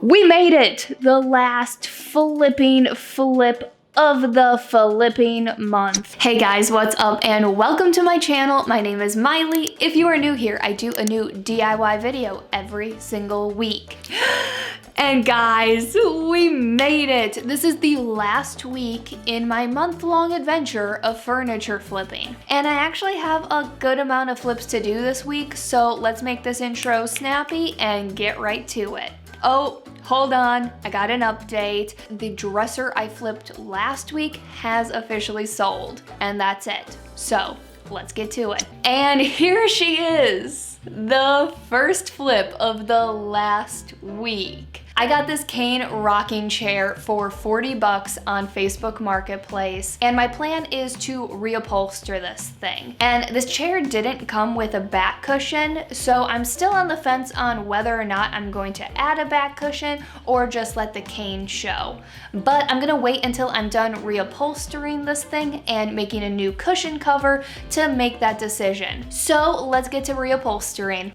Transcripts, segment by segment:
We made it! The last flipping flip of the flipping month. Hey guys, what's up and welcome to my channel. My name is Miley. If you are new here, I do a new DIY video every single week. And guys, we made it! This is the last week in my month-long adventure of furniture flipping. And I actually have a good amount of flips to do this week, so let's make this intro snappy and get right to it. Oh, hold on, I got an update. The dresser I flipped last week has officially sold, and that's it. So, let's get to it. And here she is, the first flip of the last week. I got this cane rocking chair for 40 bucks on Facebook Marketplace, and my plan is to reupholster this thing. And this chair didn't come with a back cushion, so I'm still on the fence on whether or not I'm going to add a back cushion or just let the cane show. But I'm gonna wait until I'm done reupholstering this thing and making a new cushion cover to make that decision. So let's get to reupholstering.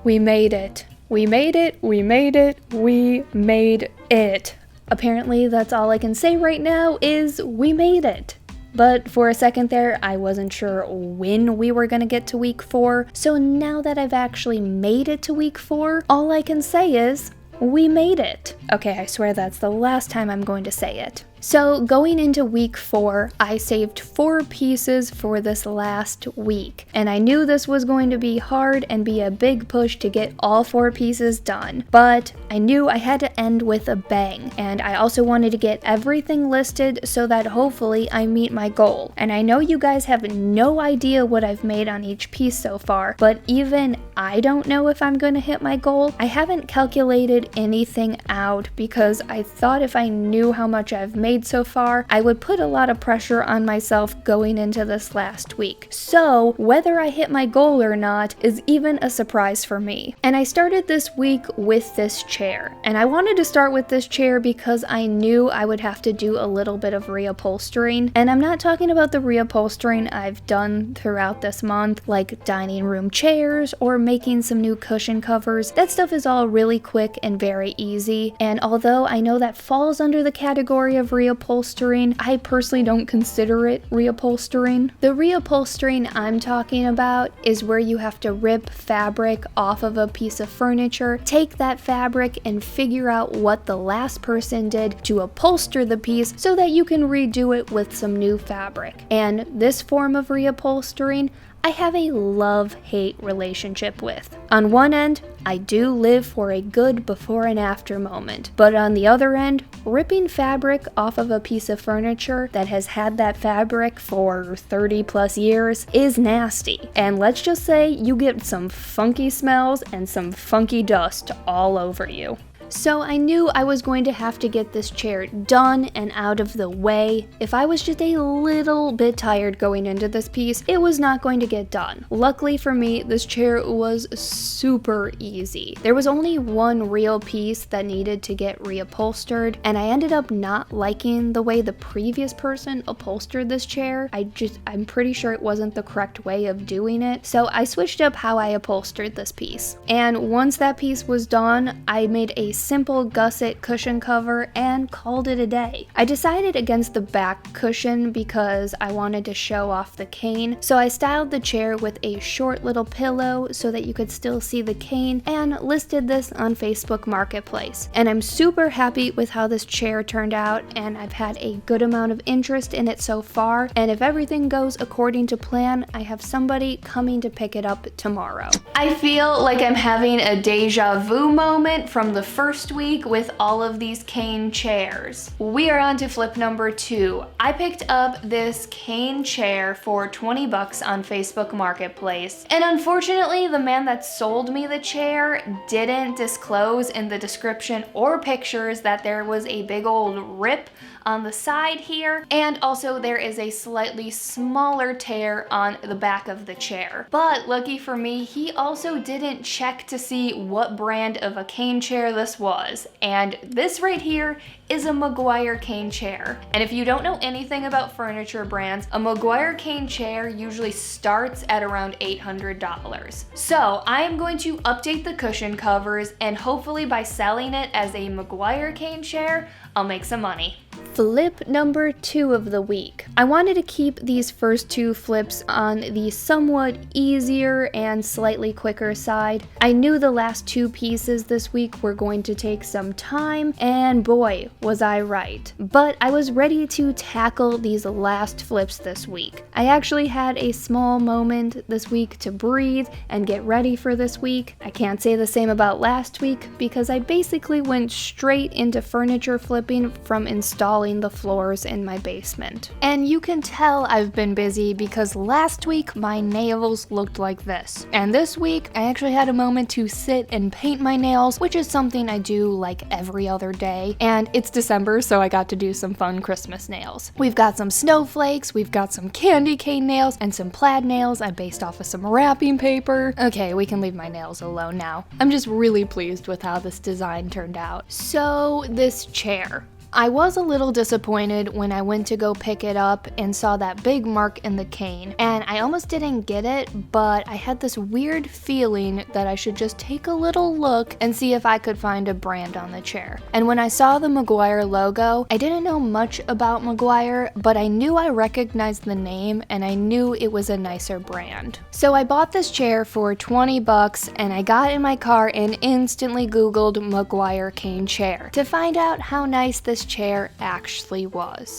We made it. We made it, we made it, we made it. Apparently that's all I can say right now is we made it. But for a second there, I wasn't sure when we were gonna get to week 4. So now that I've actually made it to week 4, all I can say is we made it. Okay, I swear that's the last time I'm going to say it. So going into week 4, I saved 4 pieces for this last week. And I knew this was going to be hard and be a big push to get all 4 pieces done. But I knew I had to end with a bang. And I also wanted to get everything listed so that hopefully I meet my goal. And I know you guys have no idea what I've made on each piece so far, but even I don't know if I'm going to hit my goal. I haven't calculated anything out because I thought if I knew how much I've made so far, I would put a lot of pressure on myself going into this last week. So whether I hit my goal or not is even a surprise for me. And I started this week with this chair. And I wanted to start with this chair because I knew I would have to do a little bit of reupholstering. And I'm not talking about the reupholstering I've done throughout this month, like dining room chairs or making some new cushion covers. That stuff is all really quick and very easy. And although I know that falls under the category of reupholstering, I personally don't consider it reupholstering. The reupholstering I'm talking about is where you have to rip fabric off of a piece of furniture, take that fabric and figure out what the last person did to upholster the piece so that you can redo it with some new fabric. And this form of reupholstering I have a love-hate relationship with. On one end, I do live for a good before and after moment, but on the other end, ripping fabric off of a piece of furniture that has had that fabric for 30 plus years is nasty. And let's just say you get some funky smells and some funky dust all over you. So I knew I was going to have to get this chair done and out of the way. If I was just a little bit tired going into this piece, it was not going to get done. Luckily for me, this chair was super easy. There was only one real piece that needed to get reupholstered, and I ended up not liking the way the previous person upholstered this chair. I'm pretty sure it wasn't the correct way of doing it, so I switched up how I upholstered this piece. And once that piece was done, I made a simple gusset cushion cover and called it a day. I decided against the back cushion because I wanted to show off the cane, so I styled the chair with a short little pillow so that you could still see the cane and listed this on Facebook Marketplace. And I'm super happy with how this chair turned out, and I've had a good amount of interest in it so far, and if everything goes according to plan, I have somebody coming to pick it up tomorrow. I feel like I'm having a deja vu moment from the first week with all of these cane chairs. We are on to flip number 2. I picked up this cane chair for 20 bucks on Facebook Marketplace, and unfortunately the man that sold me the chair didn't disclose in the description or pictures that there was a big old rip on the side here, and also there is a slightly smaller tear on the back of the chair. But lucky for me, he also didn't check to see what brand of a cane chair this Christmas was, and this right here is a McGuire cane chair. And if you don't know anything about furniture brands, a McGuire cane chair usually starts at around $800. So I am going to update the cushion covers, and hopefully by selling it as a McGuire cane chair, I'll make some money. Flip number 2 of the week. I wanted to keep these first 2 flips on the somewhat easier and slightly quicker side. I knew the last 2 pieces this week were going to take some time, and boy, was I right. But I was ready to tackle these last flips this week. I actually had a small moment this week to breathe and get ready for this week. I can't say the same about last week because I basically went straight into furniture flipping from installing the floors in my basement. And you can tell I've been busy because last week my nails looked like this. And this week I actually had a moment to sit and paint my nails, which is something I do like every other day. And it's December, so I got to do some fun Christmas nails. We've got some snowflakes, we've got some candy cane nails, and some plaid nails I based off of some wrapping paper. Okay, we can leave my nails alone now. I'm just really pleased with how this design turned out. So this chair. I was a little disappointed when I went to go pick it up and saw that big mark in the cane, and I almost didn't get it, but I had this weird feeling that I should just take a little look and see if I could find a brand on the chair. And when I saw the McGuire logo, I didn't know much about McGuire, but I knew I recognized the name and I knew it was a nicer brand. So I bought this chair for 20 bucks and I got in my car and instantly Googled McGuire cane chair to find out how nice this chair actually was.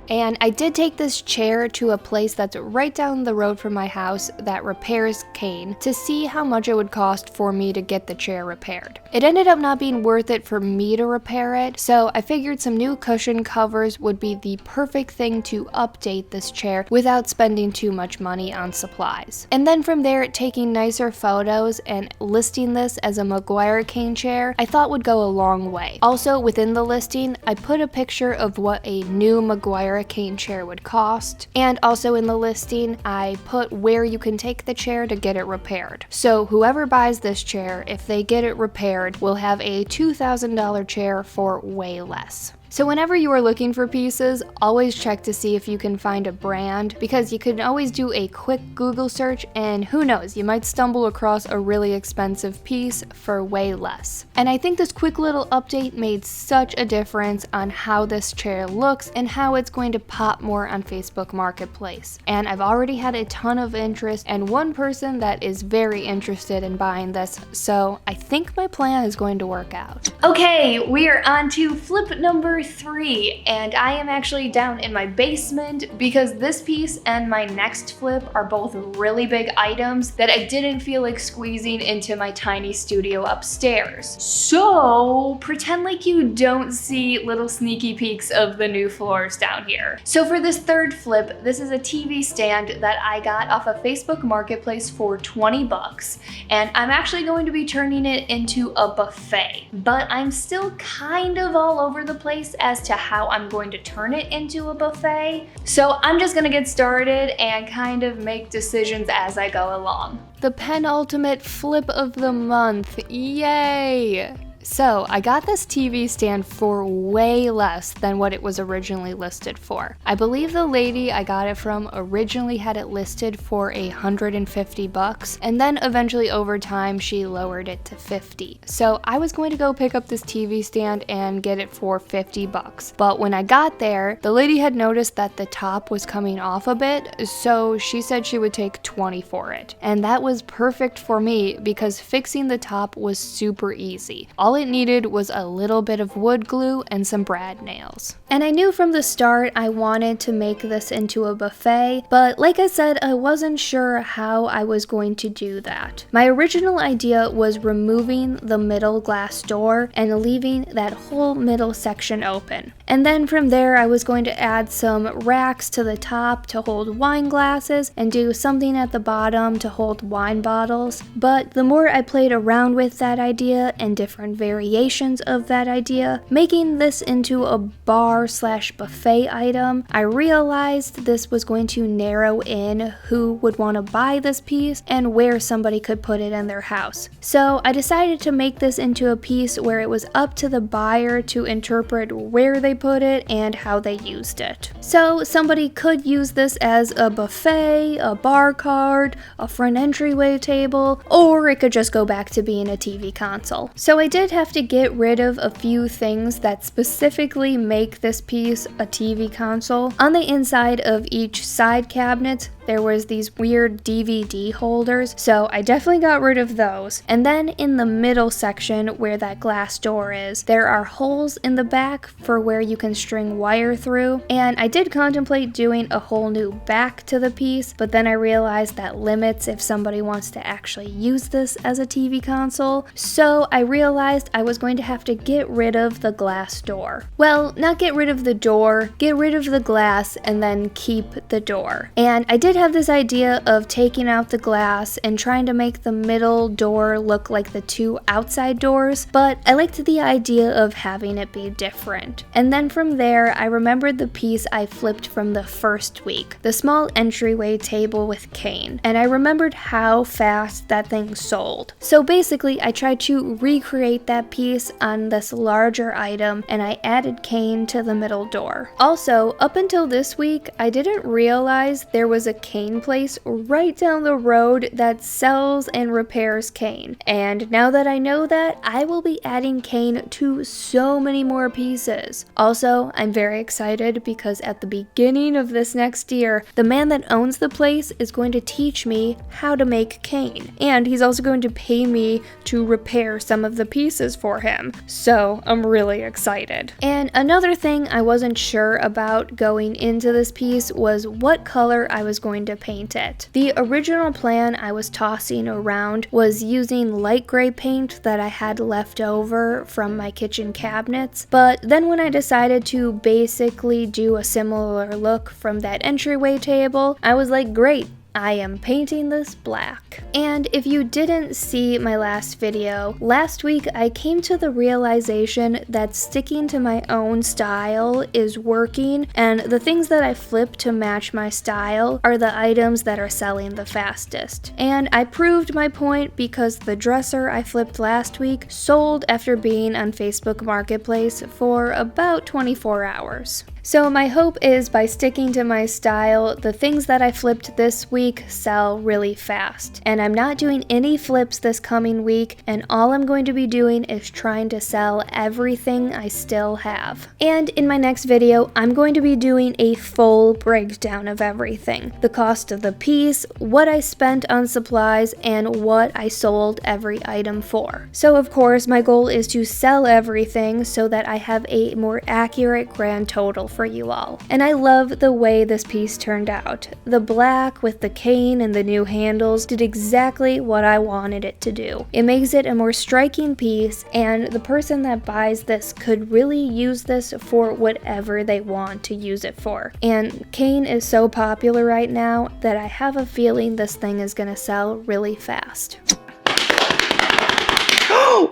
And I did take this chair to a place that's right down the road from my house that repairs cane to see how much it would cost for me to get the chair repaired. It ended up not being worth it for me to repair it, so I figured some new cushion covers would be the perfect thing to update this chair without spending too much money on supplies. And then from there, taking nicer photos and listing this as a McGuire cane chair, I thought would go a long way. Also, within the listing, I put a picture of what a new McGuire cane chair would cost, and also in the listing I put where you can take the chair to get it repaired. So whoever buys this chair, if they get it repaired, will have a $2,000 chair for way less. So whenever you are looking for pieces, always check to see if you can find a brand, because you can always do a quick Google search and who knows, you might stumble across a really expensive piece for way less. And I think this quick little update made such a difference on how this chair looks and how it's going to pop more on Facebook Marketplace. And I've already had a ton of interest and one person that is very interested in buying this, so I think my plan is going to work out. Okay, we are on to flip number 3, and I am actually down in my basement because this piece and my next flip are both really big items that I didn't feel like squeezing into my tiny studio upstairs. So pretend like you don't see little sneaky peeks of the new floors down here. So for this third flip, this is a TV stand that I got off of Facebook Marketplace for 20 bucks, and I'm actually going to be turning it into a buffet, but I'm still kind of all over the place as to how I'm going to turn it into a buffet. So I'm just gonna get started and kind of make decisions as I go along. The penultimate flip of the month, yay! So I got this TV stand for way less than what it was originally listed for. I believe the lady I got it from originally had it listed for $150, and then eventually over time she lowered it to $50. So I was going to go pick up this TV stand and get it for $50. But when I got there, the lady had noticed that the top was coming off a bit, so she said she would take $20 for it. And that was perfect for me because fixing the top was super easy. All it needed was a little bit of wood glue and some brad nails. And I knew from the start I wanted to make this into a buffet, but like I said, I wasn't sure how I was going to do that. My original idea was removing the middle glass door and leaving that whole middle section open. And then from there, I was going to add some racks to the top to hold wine glasses and do something at the bottom to hold wine bottles. But the more I played around with that idea and different variations of that idea, making this into a bar/buffet item, I realized this was going to narrow in who would want to buy this piece and where somebody could put it in their house. So I decided to make this into a piece where it was up to the buyer to interpret where they put it and how they used it. So somebody could use this as a buffet, a bar card, a front entryway table, or it could just go back to being a TV console. So I did have to get rid of a few things that specifically make this piece a TV console. On the inside of each side cabinet, there was these weird DVD holders, so I definitely got rid of those. And then in the middle section where that glass door is, there are holes in the back for where you can string wire through, and I did contemplate doing a whole new back to the piece, but then I realized that limits if somebody wants to actually use this as a TV console, so I realized I was going to have to get rid of the glass door. Well, not get rid of the door, get rid of the glass and then keep the door. And I did have this idea of taking out the glass and trying to make the middle door look like the two outside doors, but I liked the idea of having it be different. And then from there, I remembered the piece I flipped from the first week, the small entryway table with cane, and I remembered how fast that thing sold. So basically, I tried to recreate that piece on this larger item, and I added cane to the middle door. Also, up until this week, I didn't realize there was a cane place right down the road that sells and repairs cane. And now that I know that, I will be adding cane to so many more pieces. Also, I'm very excited because at the beginning of this next year, the man that owns the place is going to teach me how to make cane. And he's also going to pay me to repair some of the pieces for him. So I'm really excited. And another thing I wasn't sure about going into this piece was what color I was going to paint it. The original plan I was tossing around was using light gray paint that I had left over from my kitchen cabinets, but then when I decided to basically do a similar look from that entryway table, I was like, great, I am painting this black. And if you didn't see my last video, last week I came to the realization that sticking to my own style is working, and the things that I flip to match my style are the items that are selling the fastest. And I proved my point because the dresser I flipped last week sold after being on Facebook Marketplace for about 24 hours. So my hope is by sticking to my style, the things that I flipped this week sell really fast. And I'm not doing any flips this coming week, and all I'm going to be doing is trying to sell everything I still have. And in my next video, I'm going to be doing a full breakdown of everything. The cost of the piece, what I spent on supplies, and what I sold every item for. So of course, my goal is to sell everything so that I have a more accurate grand total for you all. And I love the way this piece turned out. The black with the cane and the new handles did exactly what I wanted it to do. It makes it a more striking piece, and the person that buys this could really use this for whatever they want to use it for. And cane is so popular right now that I have a feeling this thing is gonna sell really fast.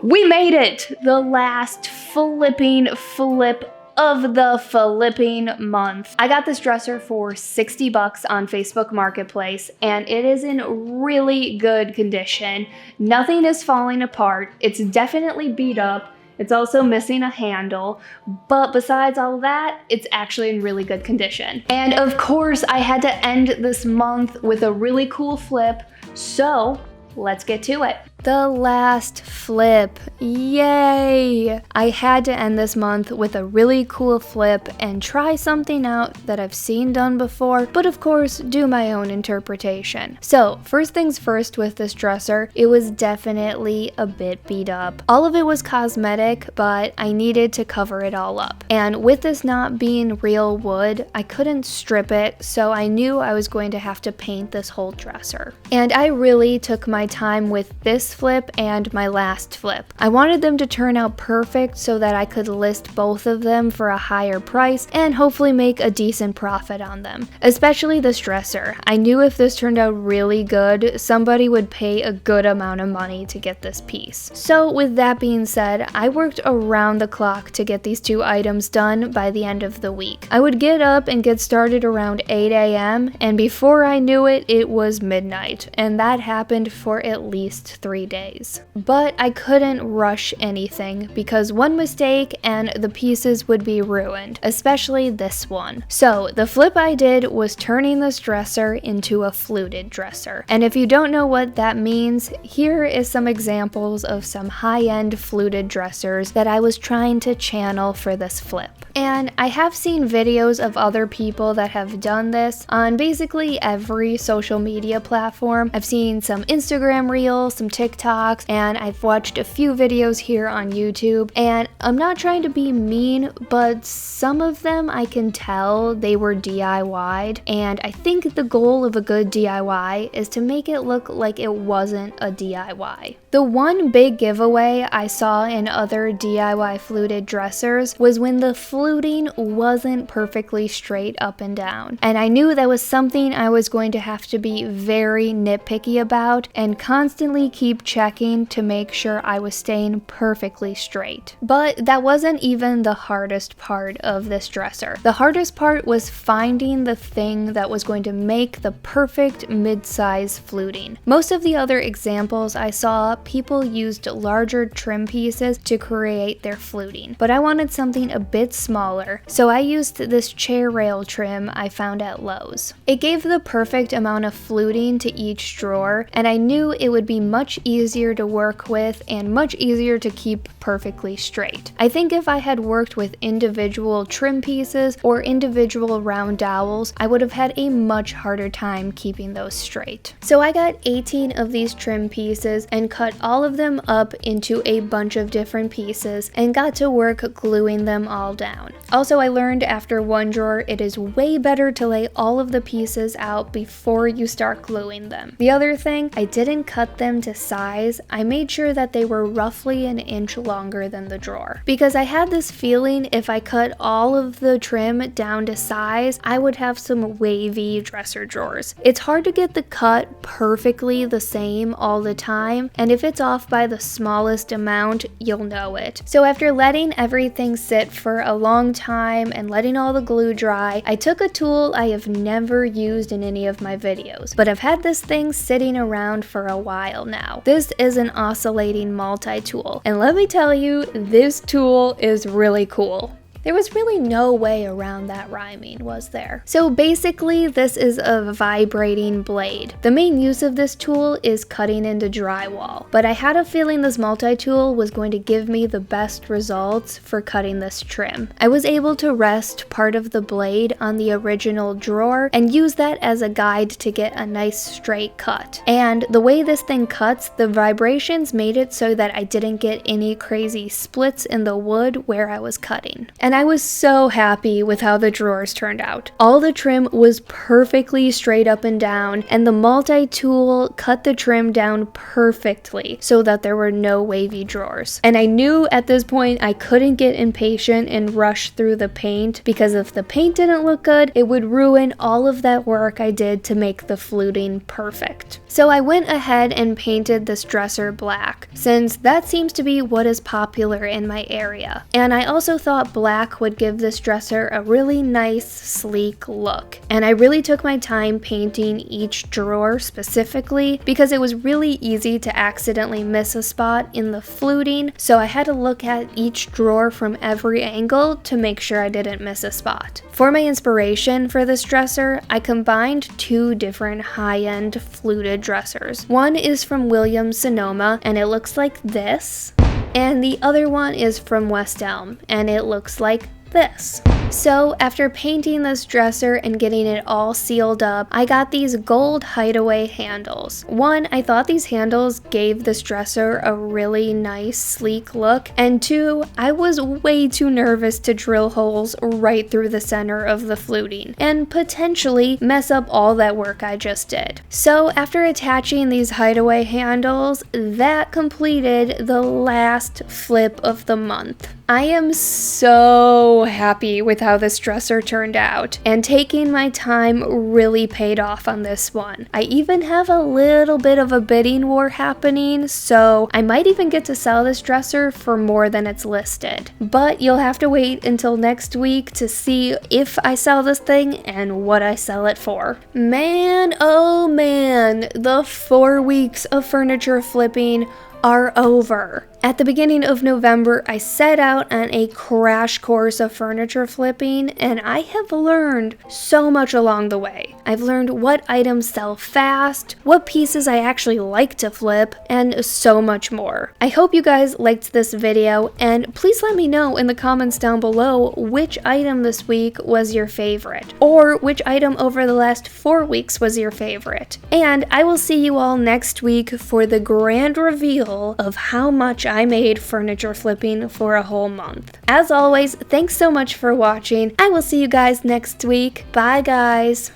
We made it! The last flipping flip of the flipping month. I got this dresser for 60 bucks on Facebook Marketplace, and it is in really good condition. Nothing is falling apart. It's definitely beat up. It's also missing a handle, but besides all that, it's actually in really good condition. And of course, I had to end this month with a really cool flip, so let's get to it. The last flip, yay! I had to end this month with a really cool flip and try something out that I've seen done before, but of course do my own interpretation. So first things first with this dresser, it was definitely a bit beat up. All of it was cosmetic, but I needed to cover it all up. And with this not being real wood, I couldn't strip it, so I knew I was going to have to paint this whole dresser. And I really took my time with this this flip and my last flip. I wanted them to turn out perfect so that I could list both of them for a higher price and hopefully make a decent profit on them. Especially this dresser. I knew if this turned out really good, somebody would pay a good amount of money to get this piece. So with that being said, I worked around the clock to get these two items done by the end of the week. I would get up and get started around 8 a.m. and before I knew it, it was midnight, and that happened for at least 3 days. But I couldn't rush anything because one mistake and the pieces would be ruined, especially this one. So the flip I did was turning this dresser into a fluted dresser. And if you don't know what that means, here is some examples of some high-end fluted dressers that I was trying to channel for this flip. And I have seen videos of other people that have done this on basically every social media platform. I've seen some Instagram reels, some TikToks, and I've watched a few videos here on YouTube. And I'm not trying to be mean, but some of them I can tell they were DIY'd. And I think the goal of a good DIY is to make it look like it wasn't a DIY. The one big giveaway I saw in other DIY fluted dressers was when the fluting wasn't perfectly straight up and down. And I knew that was something I was going to have to be very nitpicky about and constantly keep checking to make sure I was staying perfectly straight. But that wasn't even the hardest part of this dresser. The hardest part was finding the thing that was going to make the perfect mid-size fluting. Most of the other examples I saw, people used larger trim pieces to create their fluting, but I wanted something a bit smaller, so I used this chair rail trim I found at Lowe's. It gave the perfect amount of fluting to each drawer, and I knew it would be much easier to work with and much easier to keep perfectly straight. I think if I had worked with individual trim pieces or individual round dowels, I would have had a much harder time keeping those straight. So I got 18 of these trim pieces and cut all of them up into a bunch of different pieces and got to work gluing them all down. Also, I learned after one drawer it is way better to lay all of the pieces out before you start gluing them. The other thing, I didn't cut them to size. I made sure that they were roughly an inch longer than the drawer because I had this feeling if I cut all of the trim down to size, I would have some wavy dresser drawers. It's hard to get the cut perfectly the same all the time, and if it's off by the smallest amount, you'll know it. So after letting everything sit for a long time and letting all the glue dry, I took a tool I have never used in any of my videos, but I've had this thing sitting around for a while now. This is an oscillating multi-tool, and let me tell you, this tool is really cool. There was really no way around that rhyming, was there? So basically, this is a vibrating blade. The main use of this tool is cutting into drywall, but I had a feeling this multi-tool was going to give me the best results for cutting this trim. I was able to rest part of the blade on the original drawer and use that as a guide to get a nice straight cut. And the way this thing cuts, the vibrations made it so that I didn't get any crazy splits in the wood where I was cutting. And I was so happy with how the drawers turned out. All the trim was perfectly straight up and down, and the multi-tool cut the trim down perfectly so that there were no wavy drawers. And I knew at this point I couldn't get impatient and rush through the paint because if the paint didn't look good, it would ruin all of that work I did to make the fluting perfect. So I went ahead and painted this dresser black, since that seems to be what is popular in my area. And I also thought black would give this dresser a really nice, sleek look. And I really took my time painting each drawer specifically because it was really easy to accidentally miss a spot in the fluting, so I had to look at each drawer from every angle to make sure I didn't miss a spot. For my inspiration for this dresser, I combined two different high-end fluted dressers. One is from Williams-Sonoma, and it looks like this. And the other one is from West Elm, and it looks like this. So after painting this dresser and getting it all sealed up, I got these gold hideaway handles. One, I thought these handles gave this dresser a really nice sleek look, and two, I was way too nervous to drill holes right through the center of the fluting and potentially mess up all that work I just did. So after attaching these hideaway handles, that completed the last flip of the month. I am so happy with how this dresser turned out, and taking my time really paid off on this one. I even have a little bit of a bidding war happening, so I might even get to sell this dresser for more than it's listed. But you'll have to wait until next week to see if I sell this thing and what I sell it for. Man, oh man, the 4 weeks of furniture flipping are over. At the beginning of November, I set out on a crash course of furniture flipping, and I have learned so much along the way. I've learned what items sell fast, what pieces I actually like to flip, and so much more. I hope you guys liked this video, and please let me know in the comments down below which item this week was your favorite, or which item over the last 4 weeks was your favorite. And I will see you all next week for the grand reveal of how much I made furniture flipping for a whole month. As always, thanks so much for watching. I will see you guys next week. Bye guys.